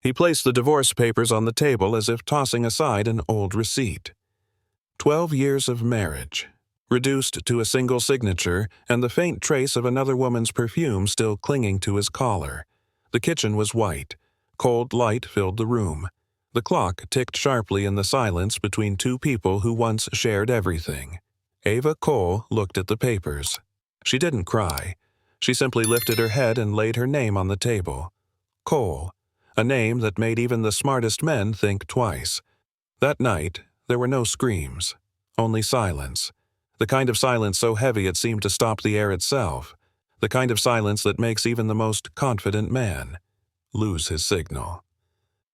He placed the divorce papers on the table as if tossing aside an old receipt. 12 years of marriage, reduced to a single signature and the faint trace of another woman's perfume still clinging to his collar. The kitchen was white. Cold light filled the room. The clock ticked sharply in the silence between two people who once shared everything. Ava Cole looked at the papers. She didn't cry. She simply lifted her head and laid her name on the table. Cole, a name that made even the smartest men think twice. That night, there were no screams, only silence. The kind of silence so heavy it seemed to stop the air itself. The kind of silence that makes even the most confident man lose his signal.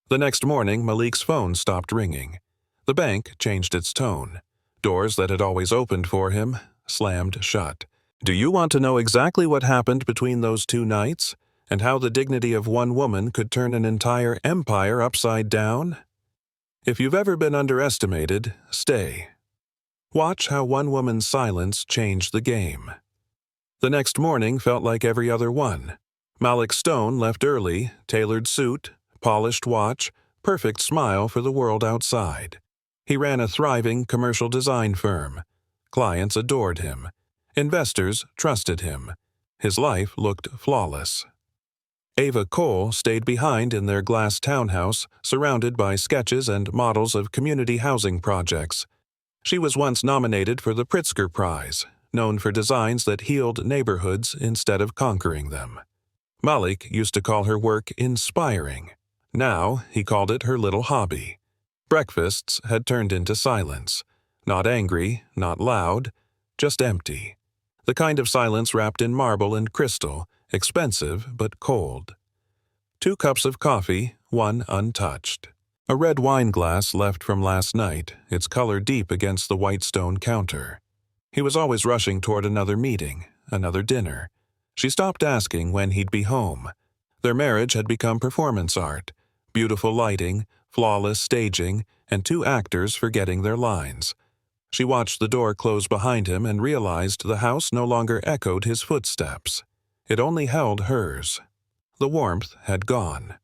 The next morning, Malik's phone stopped ringing. The bank changed its tone. Doors that had always opened for him slammed shut. Do you want to know exactly what happened between those 2 nights, and how the dignity of one woman could turn an entire empire upside down? If you've ever been underestimated, stay. Watch how one woman's silence changed the game. The next morning felt like every other one. Malik Stone left early, tailored suit, polished watch, perfect smile for the world outside. He ran a thriving commercial design firm. Clients adored him. Investors trusted him. His life looked flawless. Ava Cole stayed behind in their glass townhouse, surrounded by sketches and models of community housing projects. She was once nominated for the Pritzker Prize, known for designs that healed neighborhoods instead of conquering them. Malik used to call her work inspiring. Now he called it her little hobby. Breakfasts had turned into silence. Not angry, not loud, just empty. The kind of silence wrapped in marble and crystal, expensive but cold. 2 cups of coffee, one untouched. A red wine glass left from last night, its color deep against the white stone counter. He was always rushing toward another meeting, another dinner. She stopped asking when he'd be home. Their marriage had become performance art. Beautiful lighting, flawless staging, and 2 actors forgetting their lines. She watched the door close behind him and realized the house no longer echoed his footsteps. It only held hers. The warmth had gone.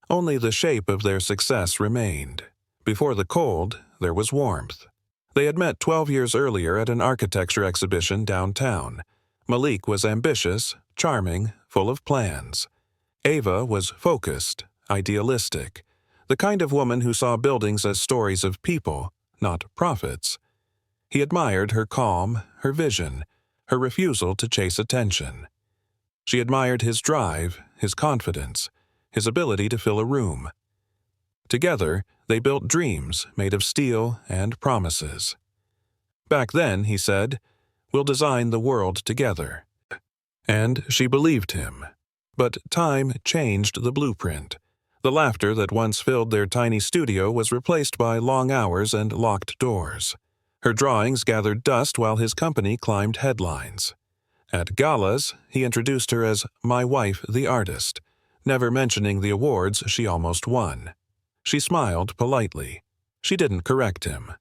Only the shape of their success remained. Before the cold, there was warmth. They had met 12 years earlier at an architecture exhibition downtown. Malik was ambitious, charming, full of plans. Ava was focused, idealistic, the kind of woman who saw buildings as stories of people, not profits. He admired her calm, her vision, her refusal to chase attention. She admired his drive, his confidence, his ability to fill a room. Together, they built dreams made of steel and promises. Back then, he said, "We'll design the world together." And she believed him. But time changed the blueprint. The laughter that once filled their tiny studio was replaced by long hours and locked doors. Her drawings gathered dust while his company climbed headlines. At galas, he introduced her as "my wife, the artist," never mentioning the awards she almost won. She smiled politely. She didn't correct him.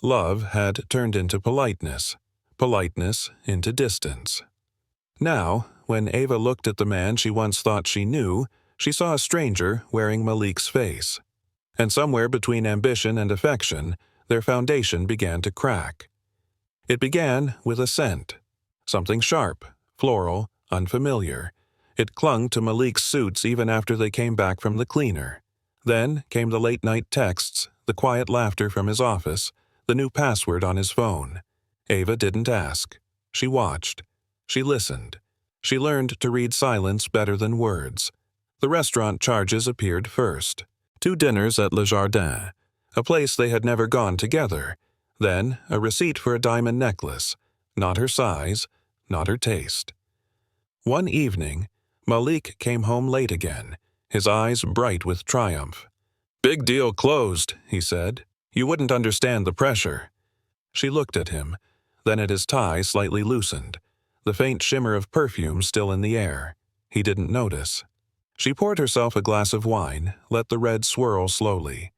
Love had turned into politeness, politeness into distance. Now, when Ava looked at the man she once thought she knew, she saw a stranger wearing Malik's face. And somewhere between ambition and affection, their foundation began to crack. It began with a scent. Something sharp, floral, unfamiliar. It clung to Malik's suits even after they came back from the cleaner. Then came the late-night texts, the quiet laughter from his office, the new password on his phone. Ava didn't ask. She watched. She listened. She learned to read silence better than words. The restaurant charges appeared first. 2 dinners at Le Jardin, a place they had never gone together. Then a receipt for a diamond necklace. Not her size, not her taste. One evening, Malik came home late again, his eyes bright with triumph. "Big deal closed," he said. "You wouldn't understand the pressure." She looked at him, then at his tie slightly loosened, the faint shimmer of perfume still in the air. He didn't notice. She poured herself a glass of wine, let the red swirl slowly.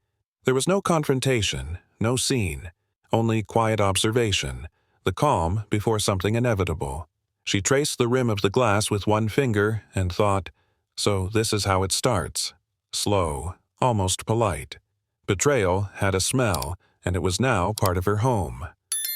There was no confrontation, no scene, only quiet observation, the calm before something inevitable. She traced the rim of the glass with one finger and thought, so this is how it starts. slow, almost polite. Betrayal had a smell, and it was now part of her home.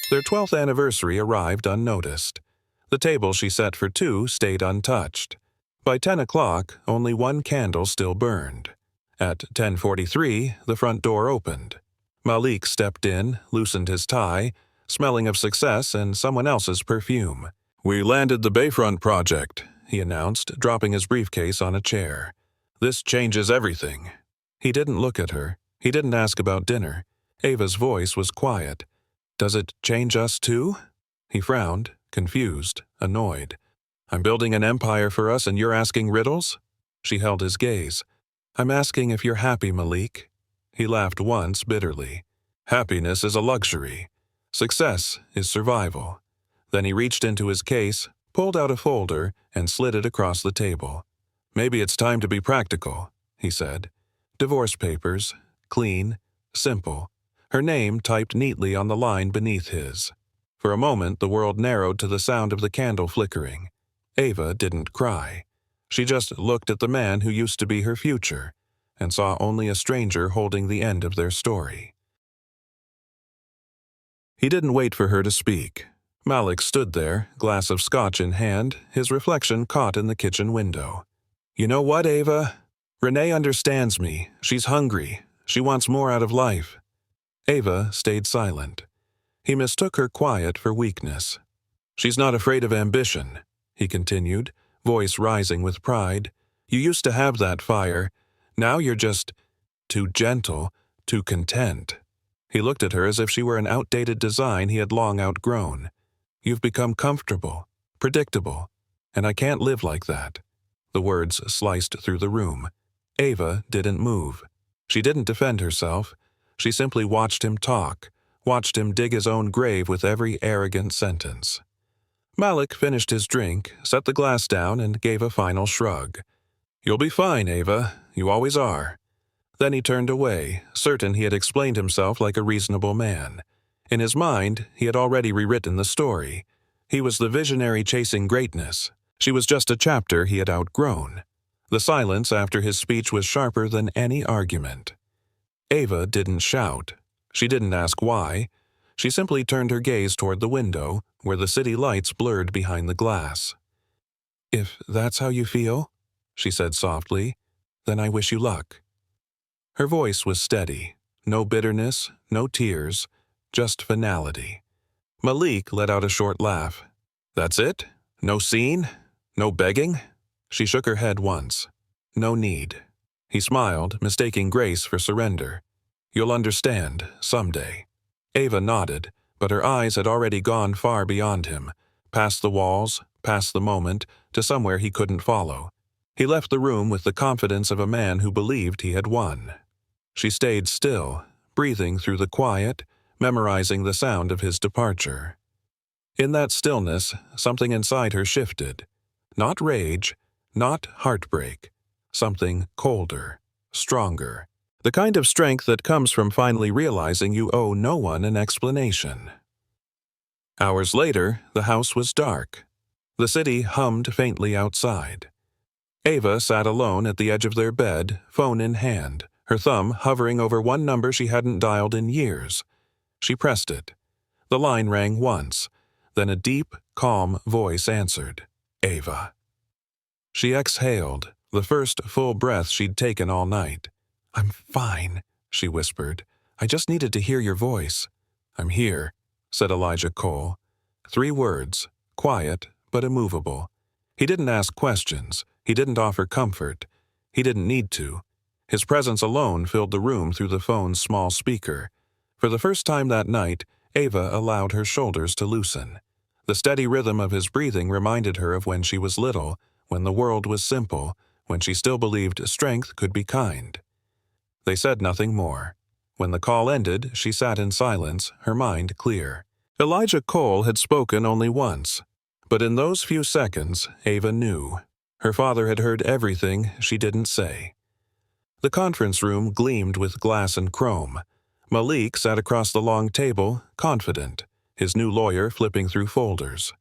Their 12th anniversary arrived unnoticed. The table she set for two stayed untouched. By 10 o'clock, only one candle still burned. At 10:43, the front door opened. Malik stepped in, loosened his tie, smelling of success and someone else's perfume. "We landed the Bayfront project," he announced, dropping his briefcase on a chair. "This changes everything." He didn't look at her. He didn't ask about dinner. Ava's voice was quiet. "Does it change us too?" He frowned, confused, annoyed. "I'm building an empire for us and you're asking riddles?" She held his gaze. "I'm asking if you're happy, Malik." He laughed once bitterly. "Happiness is a luxury. Success is survival." Then he reached into his case, pulled out a folder, and slid it across the table. "Maybe it's time to be practical," he said. Divorce papers, clean, simple. Her name typed neatly on the line beneath his. For a moment, the world narrowed to the sound of the candle flickering. Ava didn't cry. She just looked at the man who used to be her future, and saw only a stranger holding the end of their story. He didn't wait for her to speak. Malik stood there, glass of scotch in hand, his reflection caught in the kitchen window. "You know what, Ava? Renee understands me. She's hungry. She wants more out of life." Ava stayed silent. He mistook her quiet for weakness. "She's not afraid of ambition," he continued, voice rising with pride. "You used to have that fire. Now you're just too gentle, too content." He looked at her as if she were an outdated design he had long outgrown. "You've become comfortable, predictable, and I can't live like that." The words sliced through the room. Ava didn't move. She didn't defend herself. She simply watched him talk, watched him dig his own grave with every arrogant sentence. Malik finished his drink, set the glass down, and gave a final shrug. "You'll be fine, Ava. You always are." Then he turned away, certain he had explained himself like a reasonable man. In his mind, he had already rewritten the story. He was the visionary chasing greatness. She was just a chapter he had outgrown. The silence after his speech was sharper than any argument. Ava didn't shout. She didn't ask why. She simply turned her gaze toward the window, where the city lights blurred behind the glass. "If that's how you feel," she said softly, "then I wish you luck." Her voice was steady. No bitterness, no tears, just finality. Malik let out a short laugh. "That's it? No scene? No begging?" She shook her head once. "No need." He smiled, mistaking grace for surrender. "You'll understand, someday." Ava nodded, but her eyes had already gone far beyond him, past the walls, past the moment, to somewhere he couldn't follow. He left the room with the confidence of a man who believed he had won. She stayed still, breathing through the quiet, memorizing the sound of his departure. In that stillness, something inside her shifted. Not rage, not heartbreak. Something colder, stronger. The kind of strength that comes from finally realizing you owe no one an explanation. Hours later, the house was dark. The city hummed faintly outside. Ava sat alone at the edge of their bed, phone in hand, her thumb hovering over one number she hadn't dialed in years. She pressed it. The line rang once. Then a deep, calm voice answered. "Ava." She exhaled, the first full breath she'd taken all night. "I'm fine," she whispered. "I just needed to hear your voice." "I'm here," said Elijah Cole. 3 words, quiet but immovable. He didn't ask questions. He didn't offer comfort. He didn't need to. His presence alone filled the room through the phone's small speaker. For the first time that night, Ava allowed her shoulders to loosen. The steady rhythm of his breathing reminded her of when she was little, when the world was simple, when she still believed strength could be kind. They said nothing more. When the call ended, she sat in silence, her mind clear. Elijah Cole had spoken only once, but in those few seconds, Ava knew. Her father had heard everything she didn't say. The conference room gleamed with glass and chrome. Malik sat across the long table, confident, his new lawyer flipping through folders.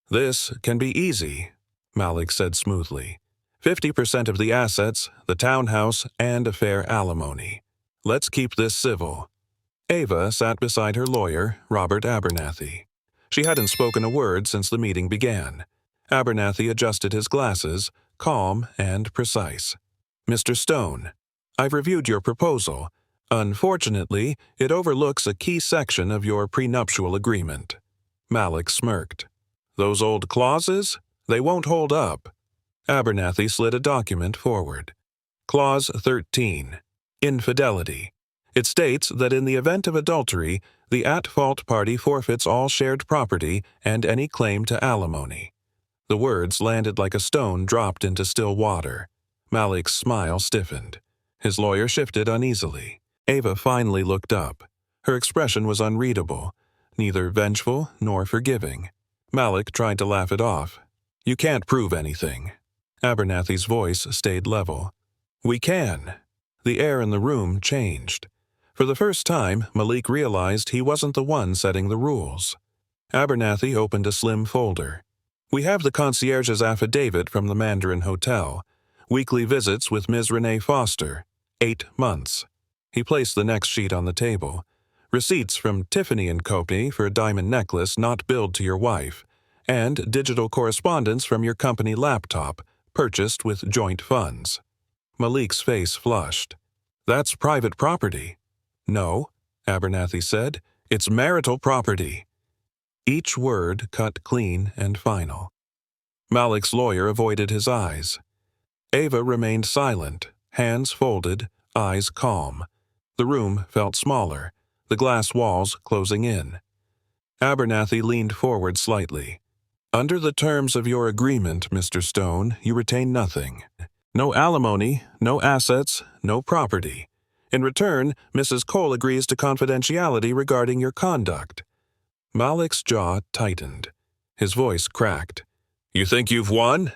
"This can be easy," Malik said smoothly. 50% of the assets, the townhouse, and a fair alimony. Let's keep this civil." Ava sat beside her lawyer, Robert Abernathy. She hadn't spoken a word since the meeting began. Abernathy adjusted his glasses, calm and precise. "Mr. Stone, I've reviewed your proposal. Unfortunately, it overlooks a key section of your prenuptial agreement." Malik smirked. "Those old clauses? They won't hold up." Abernathy slid a document forward. Clause 13. Infidelity. It states that in the event of adultery, the at-fault party forfeits all shared property and any claim to alimony. The words landed like a stone dropped into still water. Malik's smile stiffened. His lawyer shifted uneasily. Ava finally looked up. Her expression was unreadable, neither vengeful nor forgiving. Malik tried to laugh it off. "You can't prove anything." Abernathy's voice stayed level. "We can." The air in the room changed. For the first time, Malik realized he wasn't the one setting the rules. Abernathy opened a slim folder. "We have the concierge's affidavit from the Mandarin Hotel. Weekly visits with Ms. Renee Foster. 8 months. He placed the next sheet on the table. Receipts from Tiffany & Company for a diamond necklace not billed to your wife, and digital correspondence from your company laptop, purchased with joint funds. Malik's face flushed. "That's private property." "No," Abernathy said. "It's marital property." Each word cut clean and final. Malik's lawyer avoided his eyes. Ava remained silent, hands folded, eyes calm. The room felt smaller, the glass walls closing in. Abernathy leaned forward slightly. "Under the terms of your agreement, Mr. Stone, you retain nothing. No alimony, no assets, no property. In return, Mrs. Cole agrees to confidentiality regarding your conduct." Malik's jaw tightened. His voice cracked. "You think you've won?"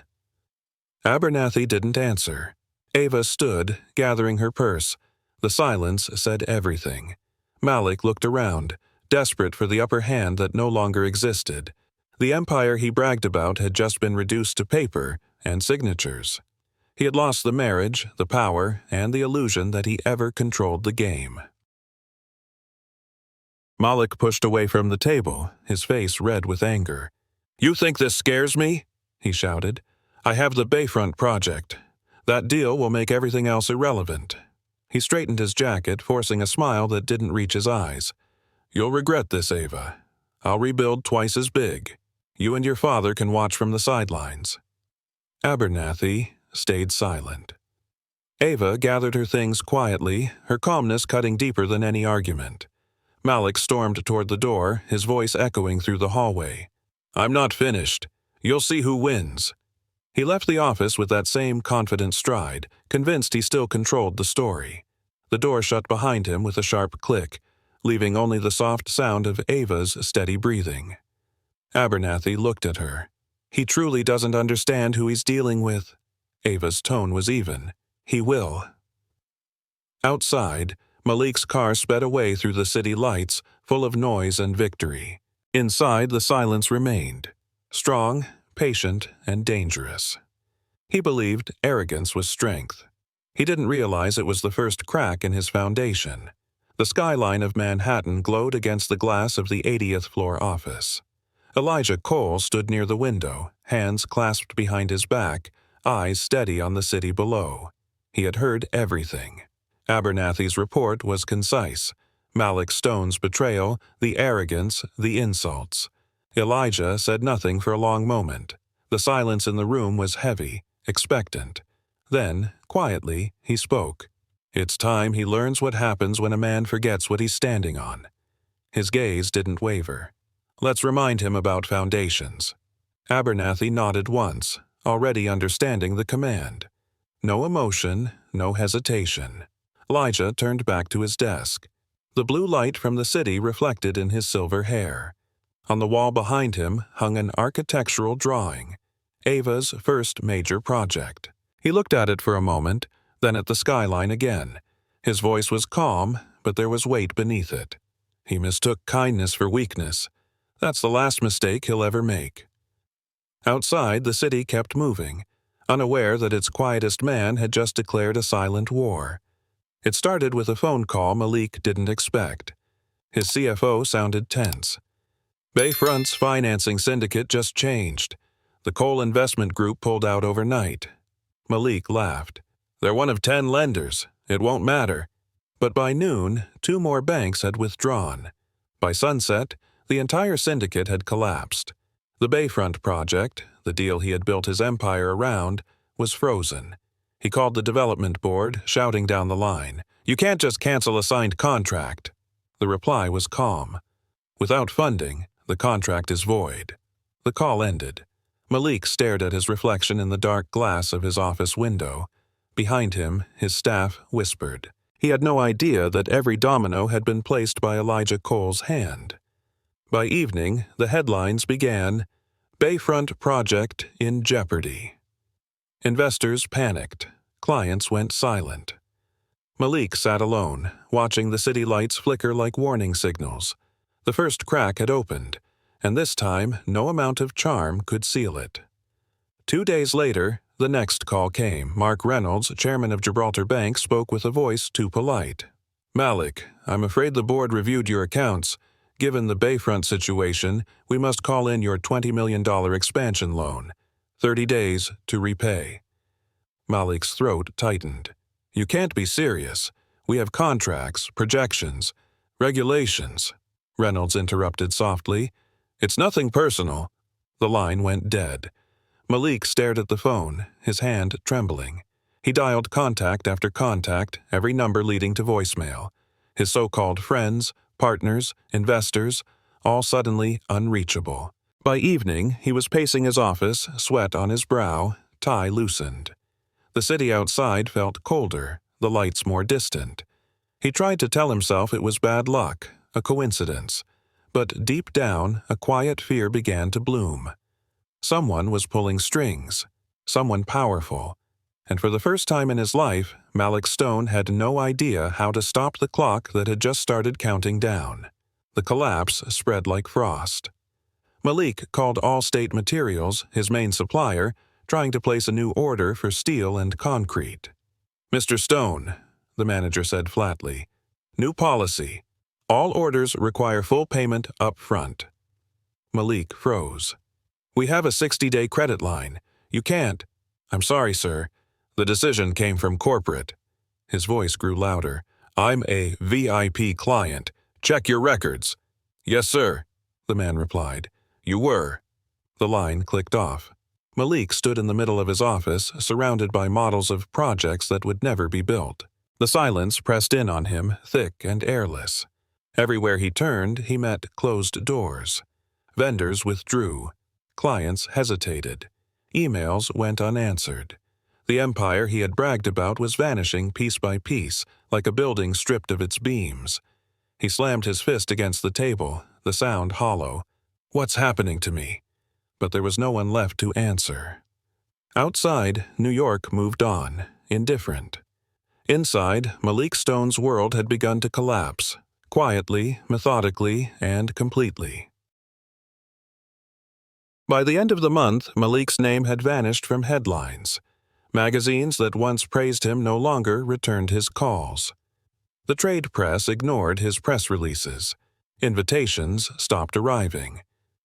Abernathy didn't answer. Ava stood, gathering her purse. The silence said everything. Malik looked around, desperate for the upper hand that no longer existed. The empire he bragged about had just been reduced to paper and signatures. He had lost the marriage, the power, and the illusion that he ever controlled the game. Malik pushed away from the table, his face red with anger. "You think this scares me?" he shouted. "I have the Bayfront project. That deal will make everything else irrelevant." He straightened his jacket, forcing a smile that didn't reach his eyes. "You'll regret this, Ava. I'll rebuild twice as big. You and your father can watch from the sidelines." Abernathy stayed silent. Ava gathered her things quietly, her calmness cutting deeper than any argument. Malik stormed toward the door, his voice echoing through the hallway. "I'm not finished. You'll see who wins." He left the office with that same confident stride, convinced he still controlled the story. The door shut behind him with a sharp click, leaving only the soft sound of Ava's steady breathing. Abernathy looked at her. "He truly doesn't understand who he's dealing with." Ava's tone was even. "He will." Outside, Malik's car sped away through the city lights, full of noise and victory. Inside, the silence remained. Strong, patient, and dangerous. He believed arrogance was strength. He didn't realize it was the first crack in his foundation. The skyline of Manhattan glowed against the glass of the 80th floor office. Elijah Cole stood near the window, hands clasped behind his back, eyes steady on the city below. He had heard everything. Abernathy's report was concise. Malik Stone's betrayal, the arrogance, the insults. Elijah said nothing for a long moment. The silence in the room was heavy, expectant. Then, quietly, he spoke. It's time he learns what happens when a man forgets what he's standing on. His gaze didn't waver. Let's remind him about foundations. Abernathy nodded once, already understanding the command. No emotion, no hesitation. Elijah turned back to his desk. The blue light from the city reflected in his silver hair. On the wall behind him hung an architectural drawing, Ava's first major project. He looked at it for a moment, then at the skyline again. His voice was calm, but there was weight beneath it. He mistook kindness for weakness. That's the last mistake he'll ever make. Outside, the city kept moving. unaware that its quietest man had just declared a silent war. It started with a phone call Malik didn't expect. His CFO sounded tense. Bayfront's financing syndicate just changed. The Cole Investment Group pulled out overnight. Malik laughed. They're one of 10 lenders. It won't matter. But by noon, 2 more banks had withdrawn. By sunset, the entire syndicate had collapsed. The Bayfront project, the deal he had built his empire around, was frozen. He called the development board, shouting down the line, "You can't just cancel a signed contract." The reply was calm. "Without funding, the contract is void." The call ended. Malik stared at his reflection in the dark glass of his office window. Behind him, his staff whispered. He had no idea that every domino had been placed by Elijah Cole's hand. By evening, the headlines began, "Bayfront Project in Jeopardy." Investors panicked. Clients went silent. Malik sat alone, watching the city lights flicker like warning signals. The first crack had opened, and this time no amount of charm could seal it. 2 days later, the next call came. Mark Reynolds, chairman of Gibraltar Bank, spoke with a voice too polite. "Malik, I'm afraid the board reviewed your accounts. Given the Bayfront situation, we must call in your $20 million expansion loan. 30 days to repay." Malik's throat tightened. "You can't be serious. We have contracts, projections, regulations." Reynolds interrupted softly. "It's nothing personal." The line went dead. Malik stared at the phone, his hand trembling. He dialed contact after contact, every number leading to voicemail. His so-called friends, partners, investors, all suddenly unreachable. By evening, he was pacing his office, sweat on his brow, tie loosened. The city outside felt colder, the lights more distant. He tried to tell himself it was bad luck, a coincidence. But deep down, a quiet fear began to bloom. Someone was pulling strings, someone powerful. And for the first time in his life, Malik Stone had no idea how to stop the clock that had just started counting down. The collapse spread like frost. Malik called Allstate Materials, his main supplier, trying to place a new order for steel and concrete. "Mr. Stone," the manager said flatly, "new policy. All orders require full payment up front." Malik froze. "We have a 60-day credit line. You can't." "I'm sorry, sir. The decision came from corporate." His voice grew louder. "I'm a VIP client. Check your records." "Yes, sir," the man replied. "You were." The line clicked off. Malik stood in the middle of his office, surrounded by models of projects that would never be built. The silence pressed in on him, thick and airless. Everywhere he turned, he met closed doors. Vendors withdrew. Clients hesitated. Emails went unanswered. The empire he had bragged about was vanishing piece by piece, like a building stripped of its beams. He slammed his fist against the table, the sound hollow. "What's happening to me?" But there was no one left to answer. Outside, New York moved on, indifferent. Inside, Malik Stone's world had begun to collapse, quietly, methodically, and completely. By the end of the month, Malik's name had vanished from headlines. Magazines that once praised him no longer returned his calls. The trade press ignored his press releases. Invitations stopped arriving.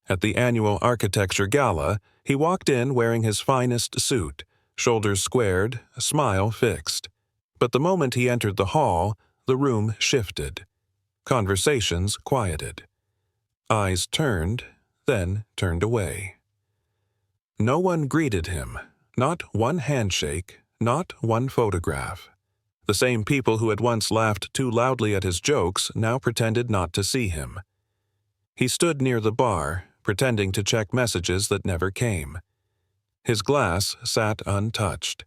At the annual architecture gala, he walked in wearing his finest suit, shoulders squared, a smile fixed. But the moment he entered the hall, the room shifted. Conversations quieted. Eyes turned, then turned away. No one greeted him, not one handshake, not one photograph. The same people who had once laughed too loudly at his jokes now pretended not to see him. He stood near the bar, pretending to check messages that never came. His glass sat untouched.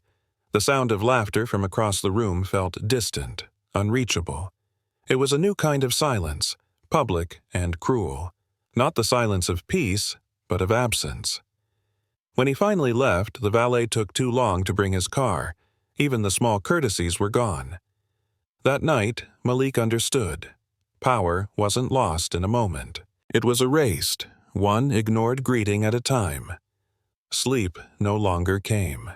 The sound of laughter from across the room felt distant, unreachable. It was a new kind of silence, public and cruel. Not the silence of peace, but of absence. When he finally left, the valet took too long to bring his car. Even the small courtesies were gone. That night, Malik understood. Power wasn't lost in a moment. It was erased, one ignored greeting at a time. Sleep no longer came.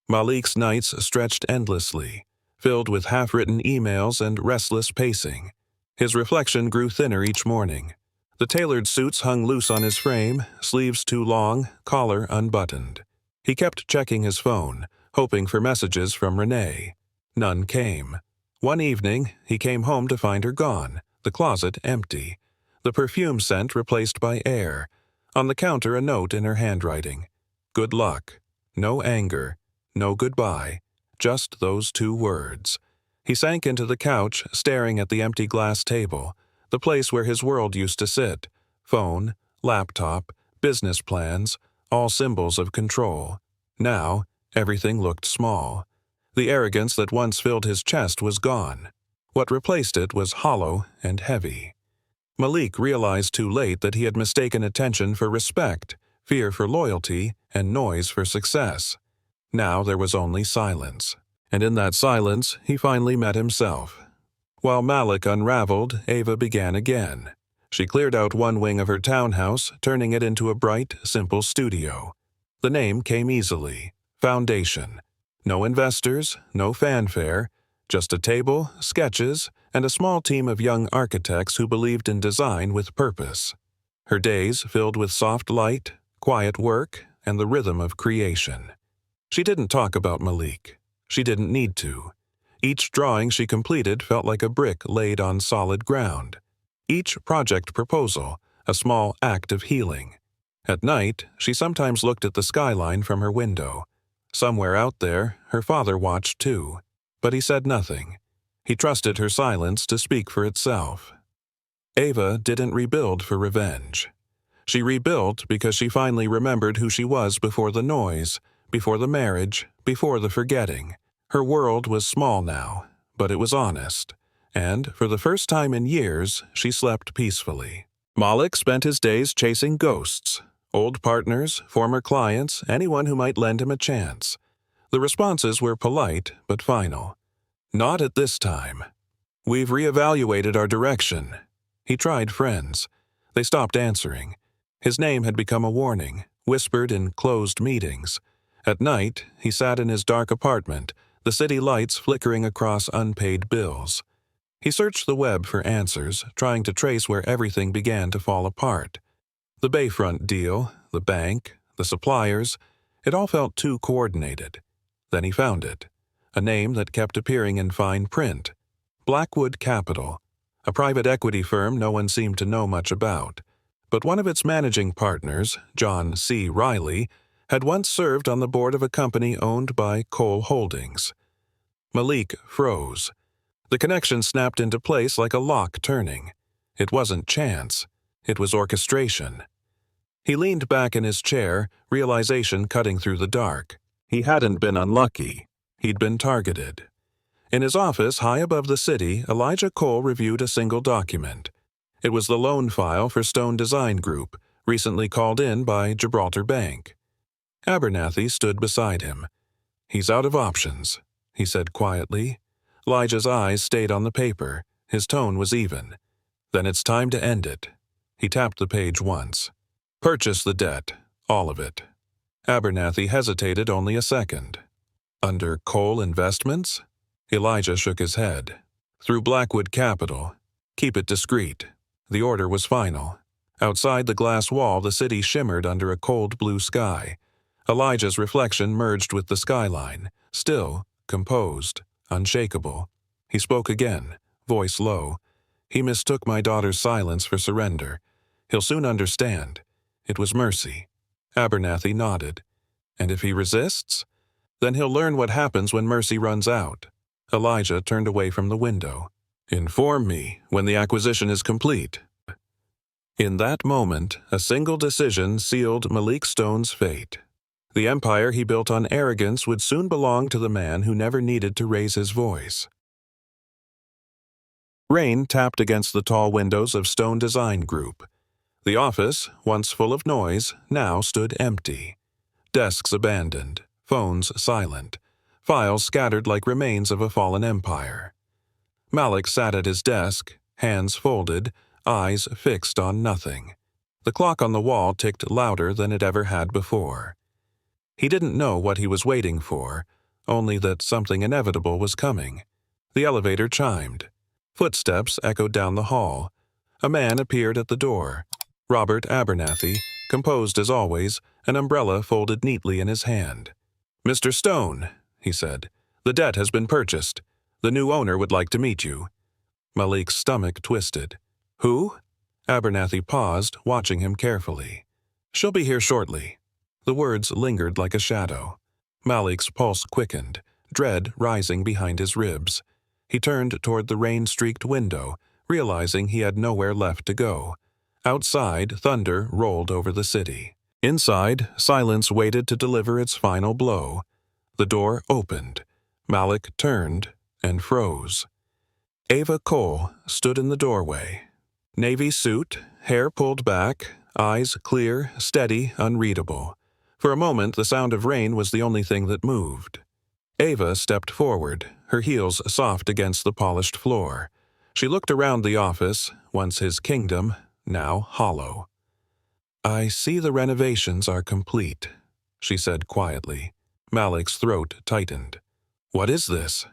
Malik's nights stretched endlessly, filled with half-written emails and restless pacing. His reflection grew thinner each morning. The tailored suits hung loose on his frame, sleeves too long, collar unbuttoned. He kept checking his phone, hoping for messages from Renee. None came. One evening, he came home to find her gone, the closet empty, the perfume scent replaced by air. On the counter, a note in her handwriting. Good luck. No anger. No goodbye. Just those 2 words. He sank into the couch, staring at the empty glass table, the place where his world used to sit. Phone, laptop, business plans, all symbols of control. Now, everything looked small. The arrogance that once filled his chest was gone. What replaced it was hollow and heavy. Malik realized too late that he had mistaken attention for respect, fear for loyalty, and noise for success. Now there was only silence. And in that silence, he finally met himself. While Malik unraveled, Ava began again. She cleared out one wing of her townhouse, turning it into a bright, simple studio. The name came easily. Foundation. No investors, no fanfare, just a table, sketches, and a small team of young architects who believed in design with purpose. Her days filled with soft light, quiet work, and the rhythm of creation. She didn't talk about Malik. She didn't need to. Each drawing she completed felt like a brick laid on solid ground. Each project proposal, a small act of healing. At night, she sometimes looked at the skyline from her window. Somewhere out there, her father watched too, but he said nothing. He trusted her silence to speak for itself. Ava didn't rebuild for revenge. She rebuilt because she finally remembered who she was before the noise, before the marriage, before the forgetting. Her world was small now, but it was honest, and for the first time in years, she slept peacefully. Malik spent his days chasing ghosts, old partners, former clients, anyone who might lend him a chance. The responses were polite but final. Not at this time. We've reevaluated our direction. He tried friends. They stopped answering. His name had become a warning, whispered in closed meetings. At night, he sat in his dark apartment, the city lights flickering across unpaid bills. He searched the web for answers, trying to trace where everything began to fall apart. The Bayfront deal, the bank, the suppliers, it all felt too coordinated. Then he found it. A name that kept appearing in fine print. Blackwood Capital, a private equity firm no one seemed to know much about. But one of its managing partners, John C. Riley, had once served on the board of a company owned by Cole Holdings. Malik froze. The connection snapped into place like a lock turning. It wasn't chance. It was orchestration. He leaned back in his chair, realization cutting through the dark. He hadn't been unlucky. He'd been targeted. In his office, high above the city, Elijah Cole reviewed a single document. It was the loan file for Stone Design Group, recently called in by Gibraltar Bank. Abernathy stood beside him. "He's out of options," he said quietly. Elijah's eyes stayed on the paper. His tone was even. "Then it's time to end it." He tapped the page once. "Purchase the debt, all of it." Abernathy hesitated only a second. "Under Cole Investments?" Elijah shook his head. "Through Blackwood Capital. Keep it discreet." The order was final. Outside the glass wall, the city shimmered under a cold blue sky. Elijah's reflection merged with the skyline, still, composed, unshakable. He spoke again, voice low. "He mistook my daughter's silence for surrender. He'll soon understand. It was mercy." Abernathy nodded. "And if he resists? Then he'll learn what happens when mercy runs out." Elijah turned away from the window. "Inform me when the acquisition is complete." In that moment, a single decision sealed Malik Stone's fate. The empire he built on arrogance would soon belong to the man who never needed to raise his voice. Rain tapped against the tall windows of Stone Design Group. The office, once full of noise, now stood empty. Desks abandoned, phones silent, files scattered like remains of a fallen empire. Malik sat at his desk, hands folded, eyes fixed on nothing. The clock on the wall ticked louder than it ever had before. He didn't know what he was waiting for, only that something inevitable was coming. The elevator chimed. Footsteps echoed down the hall. A man appeared at the door. Robert Abernathy, composed as always, an umbrella folded neatly in his hand. "Mr. Stone," he said, "the debt has been purchased. The new owner would like to meet you." Malik's stomach twisted. "Who?" Abernathy paused, watching him carefully. "She'll be here shortly." The words lingered like a shadow. Malik's pulse quickened, dread rising behind his ribs. He turned toward the rain-streaked window, realizing he had nowhere left to go. Outside, thunder rolled over the city. Inside, silence waited to deliver its final blow. The door opened. Malik turned and froze. Ava Cole stood in the doorway. Navy suit, hair pulled back, eyes clear, steady, unreadable. For a moment, the sound of rain was the only thing that moved. Ava stepped forward, her heels soft against the polished floor. She looked around the office, once his kingdom, now hollow. "I see the renovations are complete," she said quietly. Malik's throat tightened. "What is this?"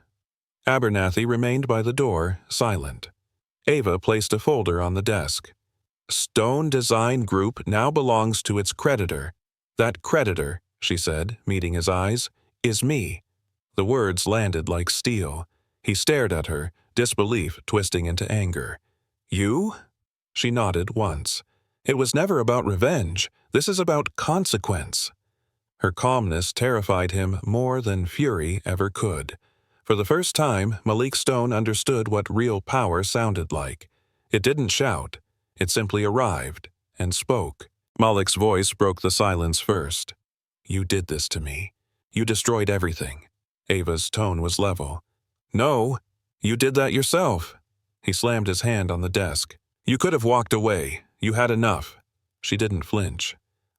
Abernathy remained by the door, silent. Ava placed a folder on the desk. "Stone Design Group now belongs to its creditor. That creditor," she said, meeting his eyes, "is me." The words landed like steel. He stared at her, disbelief twisting into anger. "You?" She nodded once. "It was never about revenge. This is about consequence." Her calmness terrified him more than fury ever could. For the first time, Malik Stone understood what real power sounded like. It didn't shout. It simply arrived and spoke. Malik's voice broke the silence first. "You did this to me. You destroyed everything." Ava's tone was level. "No, you did that yourself." He slammed his hand on the desk. "You could have walked away. You had enough." She didn't flinch.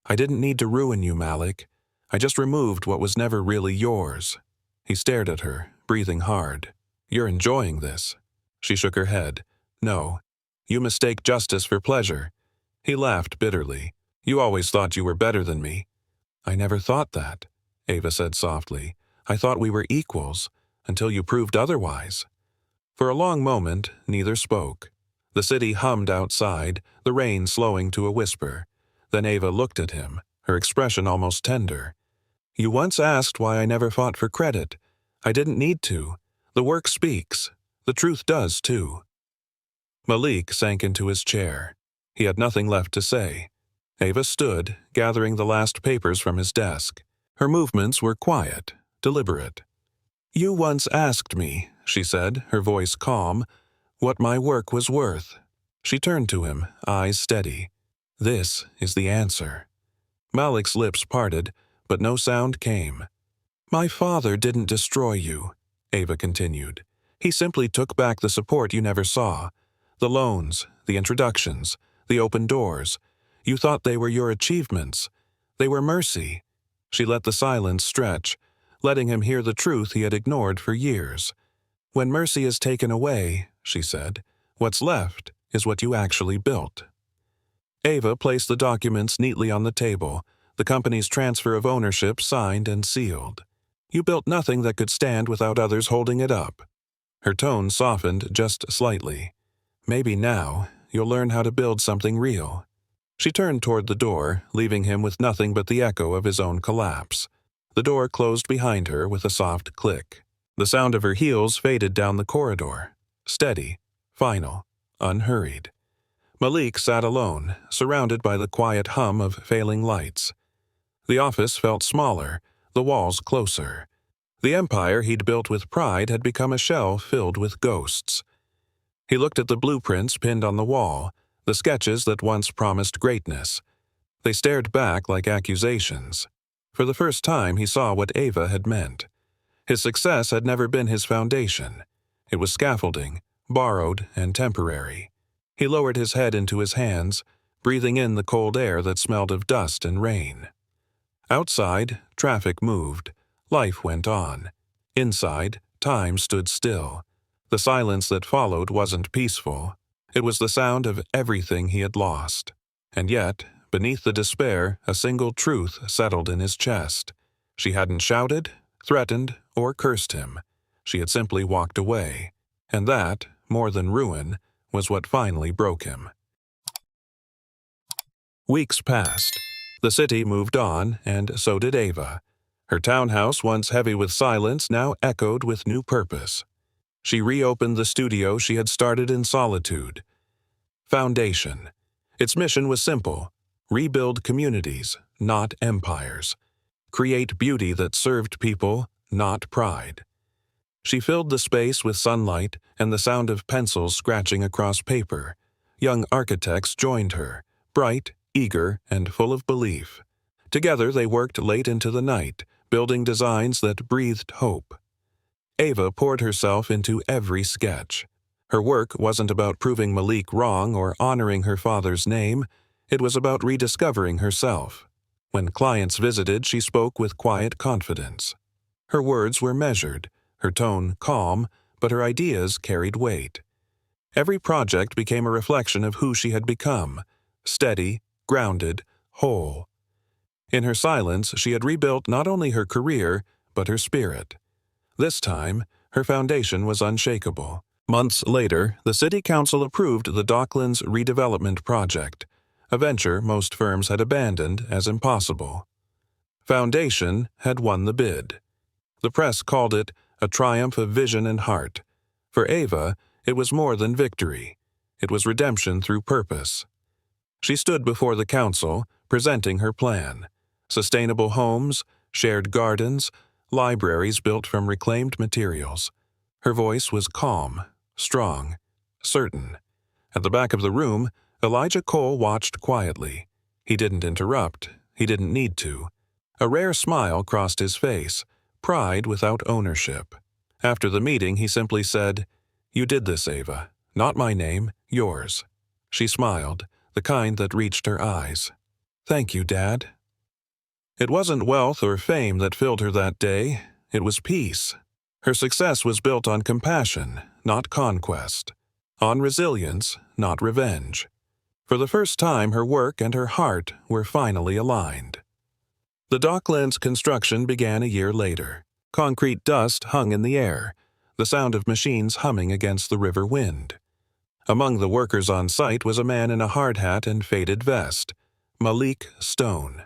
"I didn't need to ruin you, Malik. I just removed what was never really yours." He stared at her, breathing hard. "You're enjoying this." She shook her head. "No. You mistake justice for pleasure." He laughed bitterly. "You always thought you were better than me." "I never thought that," Ava said softly. "I thought we were equals, until you proved otherwise." For a long moment, neither spoke. The city hummed outside, the rain slowing to a whisper. Then Ava looked at him, her expression almost tender. "You once asked why I never fought for credit. I didn't need to. The work speaks. The truth does, too." Malik sank into his chair. He had nothing left to say. Ava stood, gathering the last papers from his desk. Her movements were quiet, deliberate. "You once asked me," she said, her voice calm, "what my work was worth." She turned to him, eyes steady. "This is the answer." Malik's lips parted, but no sound came. "My father didn't destroy you," Ava continued. "He simply took back the support you never saw. The loans, the introductions, the open doors. You thought they were your achievements. They were mercy." She let the silence stretch, letting him hear the truth he had ignored for years. "When mercy is taken away," she said, "what's left is what you actually built." Ava placed the documents neatly on the table, the company's transfer of ownership signed and sealed. "You built nothing that could stand without others holding it up." Her tone softened just slightly. "Maybe now you'll learn how to build something real." She turned toward the door, leaving him with nothing but the echo of his own collapse. The door closed behind her with a soft click. The sound of her heels faded down the corridor. Steady, final, unhurried. Malik sat alone, surrounded by the quiet hum of failing lights. The office felt smaller, the walls closer. The empire he'd built with pride had become a shell filled with ghosts. He looked at the blueprints pinned on the wall, the sketches that once promised greatness. They stared back like accusations. For the first time he saw what Ava had meant. His success had never been his foundation. It was scaffolding, borrowed and temporary. He lowered his head into his hands, breathing in the cold air that smelled of dust and rain. Outside, traffic moved. Life went on. Inside, time stood still. The silence that followed wasn't peaceful. It was the sound of everything he had lost. And yet, beneath the despair, a single truth settled in his chest. She hadn't shouted, threatened, or cursed him. She had simply walked away, and that, more than ruin, was what finally broke him. Weeks passed. The city moved on, and so did Ava. Her townhouse, once heavy with silence, now echoed with new purpose. She reopened the studio she had started in solitude. Foundation. Its mission was simple: rebuild communities, not empires. Create beauty that served people, not pride. She filled the space with sunlight and the sound of pencils scratching across paper. Young architects joined her, bright, eager, and full of belief. Together they worked late into the night, building designs that breathed hope. Ava poured herself into every sketch. Her work wasn't about proving Malik wrong or honoring her father's name. It was about rediscovering herself. When clients visited, she spoke with quiet confidence. Her words were measured, her tone calm, but her ideas carried weight. Every project became a reflection of who she had become: steady, grounded, whole. In her silence, she had rebuilt not only her career, but her spirit. This time, her foundation was unshakable. Months later, the City Council approved the Docklands redevelopment project, a venture most firms had abandoned as impossible. Foundation had won the bid. The press called it a triumph of vision and heart. For Ava, it was more than victory. It was redemption through purpose. She stood before the council, presenting her plan: sustainable homes, shared gardens, libraries built from reclaimed materials. Her voice was calm, strong, certain. At the back of the room, Elijah Cole watched quietly. He didn't interrupt. He didn't need to. A rare smile crossed his face, pride without ownership. After the meeting, he simply said, "You did this, Ava. Not my name, yours." She smiled, the kind that reached her eyes. "Thank you, Dad." It wasn't wealth or fame that filled her that day. It was peace. Her success was built on compassion, not conquest. On resilience, not revenge. For the first time, her work and her heart were finally aligned. The Docklands construction began a year later. Concrete dust hung in the air, the sound of machines humming against the river wind. Among the workers on site was a man in a hard hat and faded vest, Malik Stone.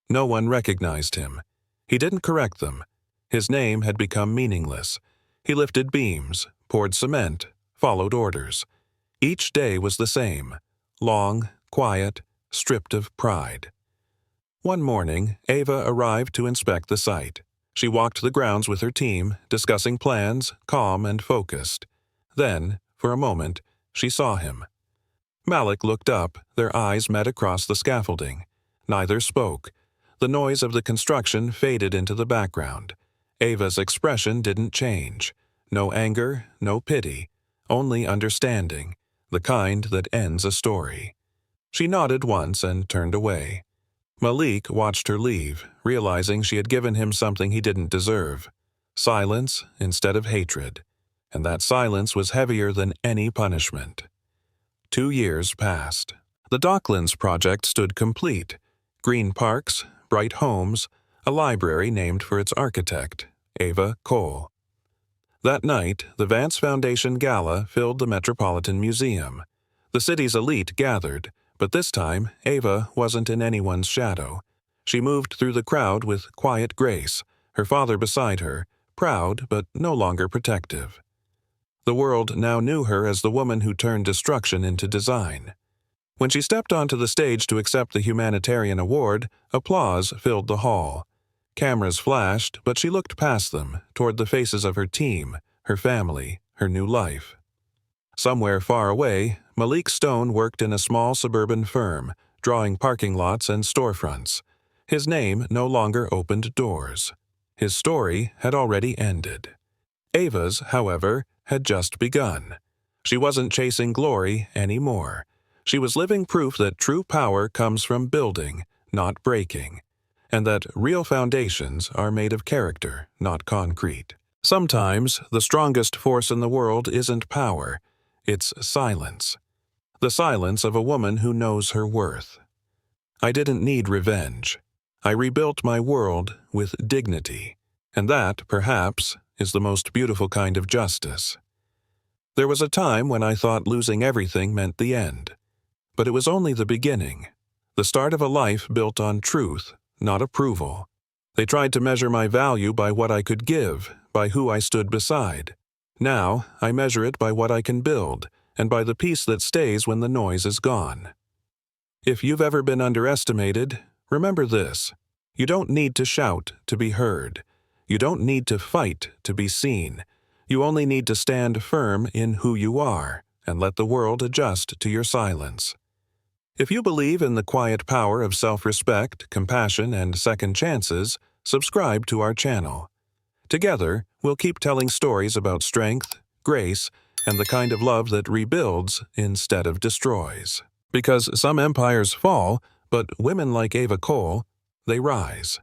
No one recognized him. He didn't correct them. His name had become meaningless. He lifted beams, poured cement, followed orders. Each day was the same: long, quiet, stripped of pride. One morning, Ava arrived to inspect the site. She walked the grounds with her team, discussing plans, calm and focused. Then, for a moment, she saw him. Malik looked up, their eyes met across the scaffolding. Neither spoke. The noise of the construction faded into the background. Ava's expression didn't change. No anger, no pity, only understanding, the kind that ends a story. She nodded once and turned away. Malik watched her leave, realizing she had given him something he didn't deserve: silence instead of hatred. And that silence was heavier than any punishment. 2 years passed. The Docklands project stood complete: green parks, bright homes, a library named for its architect, Ava Cole. That night, the Vance Foundation Gala filled the Metropolitan Museum. The city's elite gathered, but this time, Ava wasn't in anyone's shadow. She moved through the crowd with quiet grace, her father beside her, proud but no longer protective. The world now knew her as the woman who turned destruction into design. When she stepped onto the stage to accept the humanitarian award, applause filled the hall. Cameras flashed, but she looked past them, toward the faces of her team, her family, her new life. Somewhere far away, Malik Stone worked in a small suburban firm, drawing parking lots and storefronts. His name no longer opened doors. His story had already ended. Ava's, however, had just begun. She wasn't chasing glory anymore. She was living proof that true power comes from building, not breaking, and that real foundations are made of character, not concrete. Sometimes, the strongest force in the world isn't power, it's silence. The silence of a woman who knows her worth. I didn't need revenge. I rebuilt my world with dignity. And that, perhaps, is the most beautiful kind of justice. There was a time when I thought losing everything meant the end. But it was only the beginning, the start of a life built on truth, not approval. They tried to measure my value by what I could give, by who I stood beside. Now, I measure it by what I can build, and by the peace that stays when the noise is gone. If you've ever been underestimated, remember this. You don't need to shout to be heard. You don't need to fight to be seen. You only need to stand firm in who you are, and let the world adjust to your silence. If you believe in the quiet power of self-respect, compassion, and second chances, subscribe to our channel. Together, we'll keep telling stories about strength, grace, and the kind of love that rebuilds instead of destroys. Because some empires fall, but women like Ava Cole, they rise.